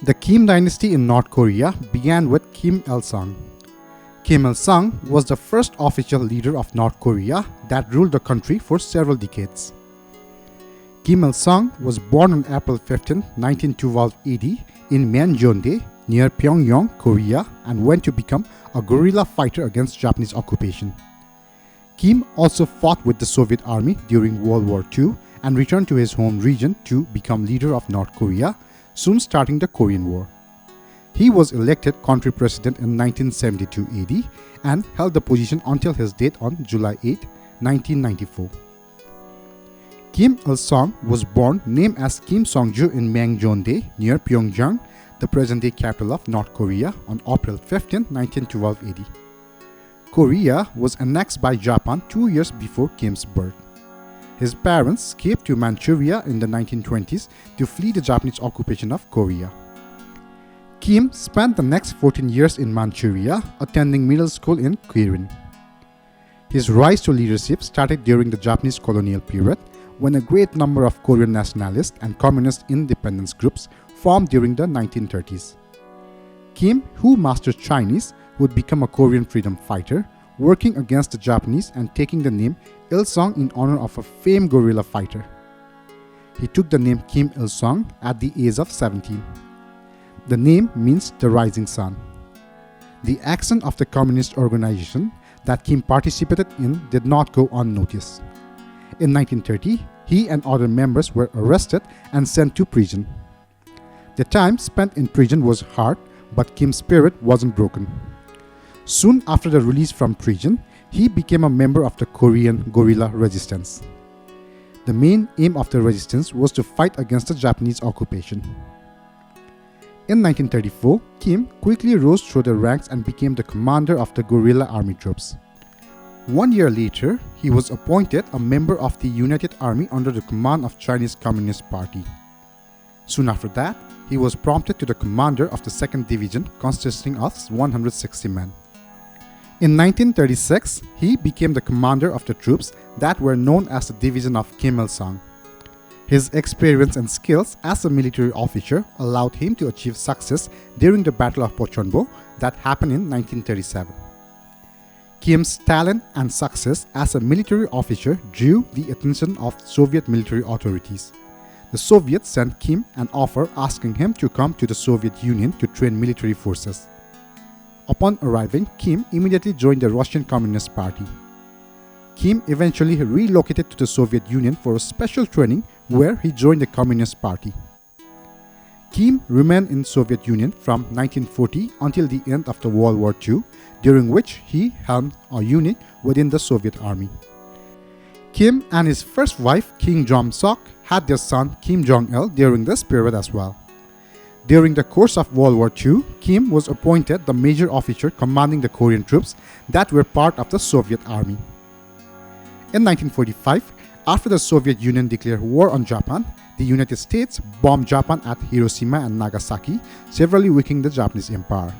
The Kim dynasty in North Korea began with Kim Il-sung. Kim Il-sung was the first official leader of North Korea that ruled the country for several decades. Kim Il-sung was born on April 15, 1912 AD in Myeonjeondae near Pyongyang, Korea, and went to become a guerrilla fighter against Japanese occupation. Kim also fought with the Soviet Army during World War II and returned to his home region to become leader of North Korea, soon starting the Korean War. He was elected country president in 1972 AD and held the position until his death on July 8, 1994. Kim Il-sung was born named as Kim Song-ju in Myeonjeondae near Pyongyang, the present-day capital of North Korea, on April 15, 1912 AD. Korea was annexed by Japan 2 years before Kim's birth. His parents escaped to Manchuria in the 1920s to flee the Japanese occupation of Korea. Kim spent the next 14 years in Manchuria, attending middle school in Kirin. His rise to leadership started during the Japanese colonial period, when a great number of Korean nationalist and communist independence groups formed during the 1930s. Kim, who mastered Chinese, would become a Korean freedom fighter, working against the Japanese and taking the name Il-sung in honor of a famed guerrilla fighter. He took the name Kim Il-sung at the age of 17. The name means the rising sun. The action of the communist organization that Kim participated in did not go unnoticed. In 1930, he and other members were arrested and sent to prison. The time spent in prison was hard, but Kim's spirit wasn't broken. Soon after the release from prison, he became a member of the Korean guerrilla resistance. The main aim of the resistance was to fight against the Japanese occupation. In 1934, Kim quickly rose through the ranks and became the commander of the guerrilla army troops. 1 year later, he was appointed a member of the United Army under the command of Chinese Communist Party. Soon after that, he was promoted to the commander of the 2nd Division, consisting of 160 men. In 1936, he became the commander of the troops that were known as the Division of Kim Il-sung. His experience and skills as a military officer allowed him to achieve success during the Battle of Pochonbo that happened in 1937. Kim's talent and success as a military officer drew the attention of Soviet military authorities. The Soviets sent Kim an offer asking him to come to the Soviet Union to train military forces. Upon arriving, Kim immediately joined the Russian Communist Party. Kim eventually relocated to the Soviet Union for a special training where he joined the Communist Party. Kim remained in Soviet Union from 1940 until the end of the World War II, during which he helmed a unit within the Soviet Army. Kim and his first wife, Kim Jong-sok, had their son Kim Jong-il during this period as well. During the course of World War II, Kim was appointed the major officer commanding the Korean troops that were part of the Soviet Army. In 1945, after the Soviet Union declared war on Japan, the United States bombed Japan at Hiroshima and Nagasaki, severely weakening the Japanese Empire.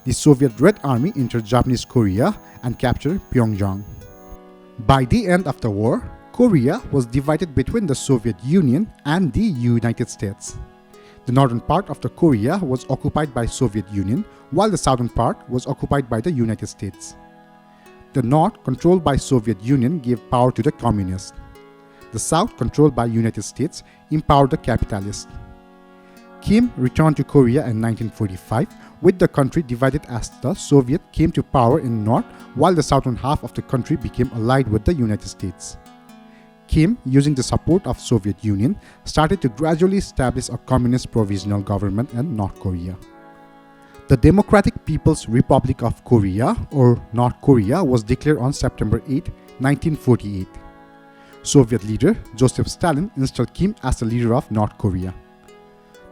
The Soviet Red Army entered Japanese Korea and captured Pyongyang. By the end of the war, Korea was divided between the Soviet Union and the United States. The northern part of the Korea was occupied by Soviet Union, while the southern part was occupied by the United States. The north, controlled by Soviet Union, gave power to the communists. The south, controlled by United States, empowered the capitalists. Kim returned to Korea in 1945, with the country divided as the Soviet came to power in north, while the southern half of the country became allied with the United States. Kim, using the support of Soviet Union, started to gradually establish a communist provisional government in North Korea. The Democratic People's Republic of Korea, or North Korea, was declared on September 8, 1948. Soviet leader Joseph Stalin installed Kim as the leader of North Korea.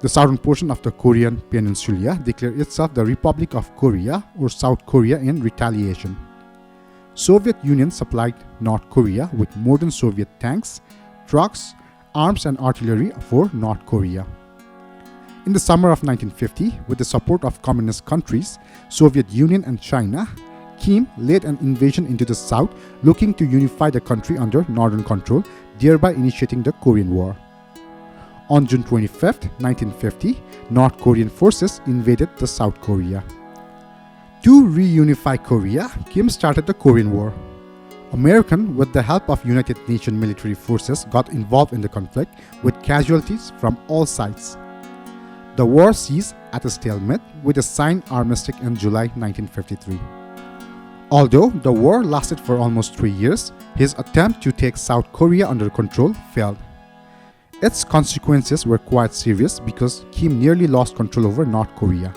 The southern portion of the Korean peninsula declared itself the Republic of Korea, or South Korea, in retaliation. Soviet Union supplied North Korea with modern Soviet tanks, trucks, arms and artillery for North Korea. In the summer of 1950, with the support of communist countries, Soviet Union and China, Kim led an invasion into the south, looking to unify the country under northern control, thereby initiating the Korean War. On June 25, 1950, North Korean forces invaded the South Korea. To reunify Korea, Kim started the Korean War. American, with the help of United Nations military forces, got involved in the conflict with casualties from all sides. The war ceased at a stalemate with a signed armistice in July 1953. Although the war lasted for almost 3 years, his attempt to take South Korea under control failed. Its consequences were quite serious because Kim nearly lost control over North Korea.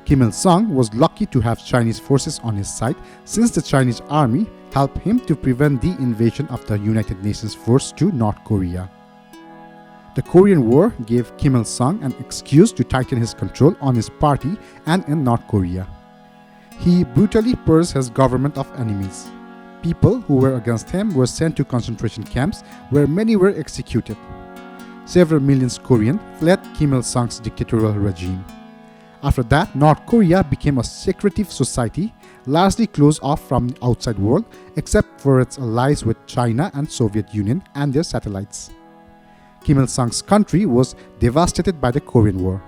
Kim Il-sung was lucky to have Chinese forces on his side since the Chinese army helped him to prevent the invasion of the United Nations force to North Korea. The Korean War gave Kim Il-sung an excuse to tighten his control on his party and in North Korea. He brutally purged his government of enemies. People who were against him were sent to concentration camps where many were executed. Several million Koreans fled Kim Il-sung's dictatorial regime. After that, North Korea became a secretive society, largely closed off from the outside world except for its allies with China and Soviet Union and their satellites. Kim Il-sung's country was devastated by the Korean War.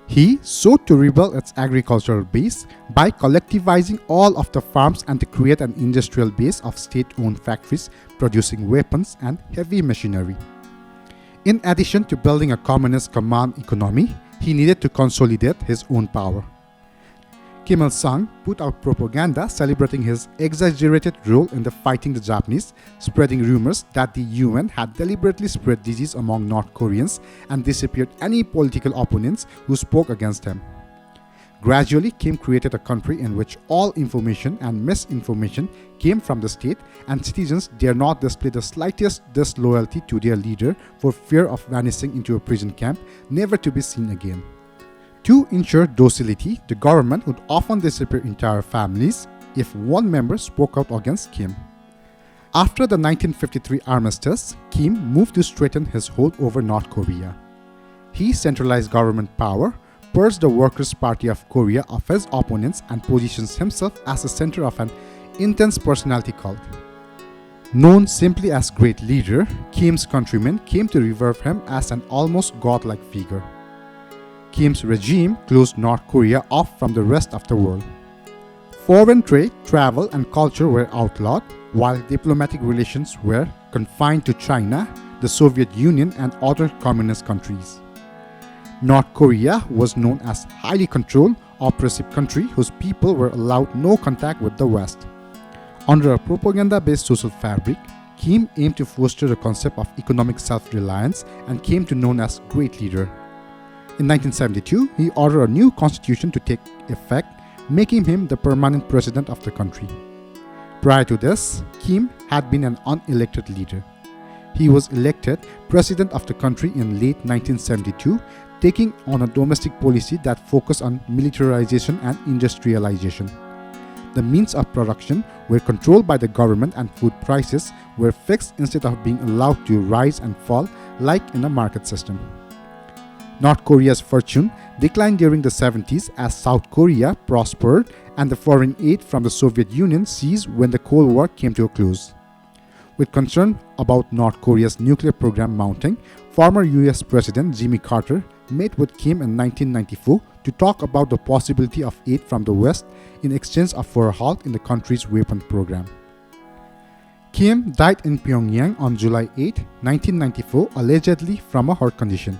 He sought to rebuild its agricultural base by collectivizing all of the farms and to create an industrial base of state-owned factories producing weapons and heavy machinery. In addition to building a communist command economy, he needed to consolidate his own power. Kim Il-sung put out propaganda celebrating his exaggerated role in the fighting the Japanese, spreading rumors that the UN had deliberately spread disease among North Koreans and disappeared any political opponents who spoke against him. Gradually, Kim created a country in which all information and misinformation came from the state and citizens dare not display the slightest disloyalty to their leader for fear of vanishing into a prison camp, never to be seen again. To ensure docility, the government would often disappear entire families if one member spoke out against Kim. After the 1953 armistice, Kim moved to straighten his hold over North Korea. He centralized government power, purged the Workers' Party of Korea of his opponents and positions himself as the center of an intense personality cult. Known simply as Great Leader, Kim's countrymen came to revere him as an almost godlike figure. Kim's regime closed North Korea off from the rest of the world. Foreign trade, travel, and culture were outlawed, while diplomatic relations were confined to China, the Soviet Union, and other communist countries. North Korea was known as a highly controlled, oppressive country whose people were allowed no contact with the West. Under a propaganda-based social fabric, Kim aimed to foster the concept of economic self-reliance and came to be known as Great Leader. In 1972, he ordered a new constitution to take effect, making him the permanent president of the country. Prior to this, Kim had been an unelected leader. He was elected president of the country in late 1972, taking on a domestic policy that focused on militarization and industrialization. The means of production were controlled by the government and food prices were fixed instead of being allowed to rise and fall like in a market system. North Korea's fortune declined during the 70s as South Korea prospered and the foreign aid from the Soviet Union ceased when the Cold War came to a close. With concern about North Korea's nuclear program mounting, former US President Jimmy Carter met with Kim in 1994 to talk about the possibility of aid from the West in exchange for a halt in the country's weapon program. Kim died in Pyongyang on July 8, 1994, allegedly from a heart condition.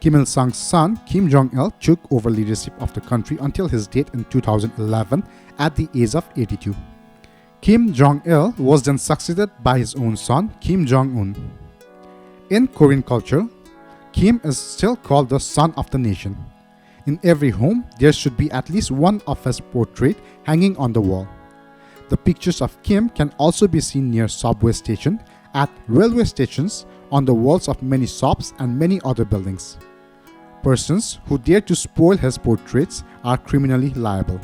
Kim Il-sung's son, Kim Jong-il, took over leadership of the country until his death in 2011 at the age of 82. Kim Jong-il was then succeeded by his own son, Kim Jong-un. In Korean culture, Kim is still called the son of the nation. In every home, there should be at least one of his portrait hanging on the wall. The pictures of Kim can also be seen near subway stations, at railway stations, on the walls of many shops and many other buildings. Persons who dare to spoil his portraits are criminally liable.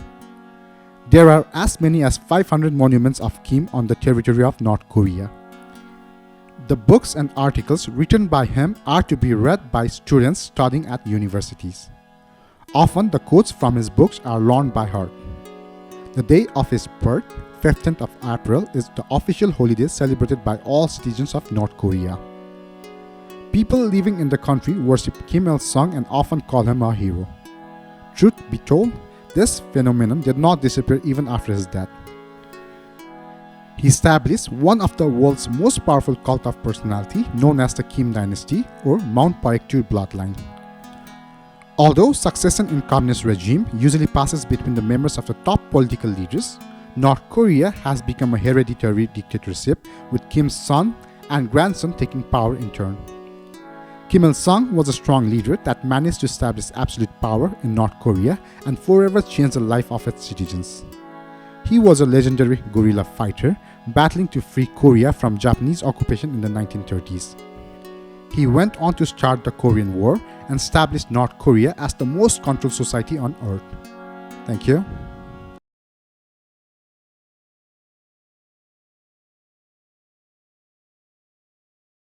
There are as many as 500 monuments of Kim on the territory of North Korea. The books and articles written by him are to be read by students studying at universities. Often the quotes from his books are learned by heart. The day of his birth, 15th of April, is the official holiday celebrated by all citizens of North Korea. People living in the country worship Kim Il-sung and often call him a hero. Truth be told, this phenomenon did not disappear even after his death. He established one of the world's most powerful cult of personality known as the Kim dynasty or Mount Paektu bloodline. Although succession in communist regime usually passes between the members of the top political leaders, North Korea has become a hereditary dictatorship with Kim's son and grandson taking power in turn. Kim Il-sung was a strong leader that managed to establish absolute power in North Korea and forever change the life of its citizens. He was a legendary guerrilla fighter battling to free Korea from Japanese occupation in the 1930s. He went on to start the Korean War and established North Korea as the most controlled society on earth. Thank you.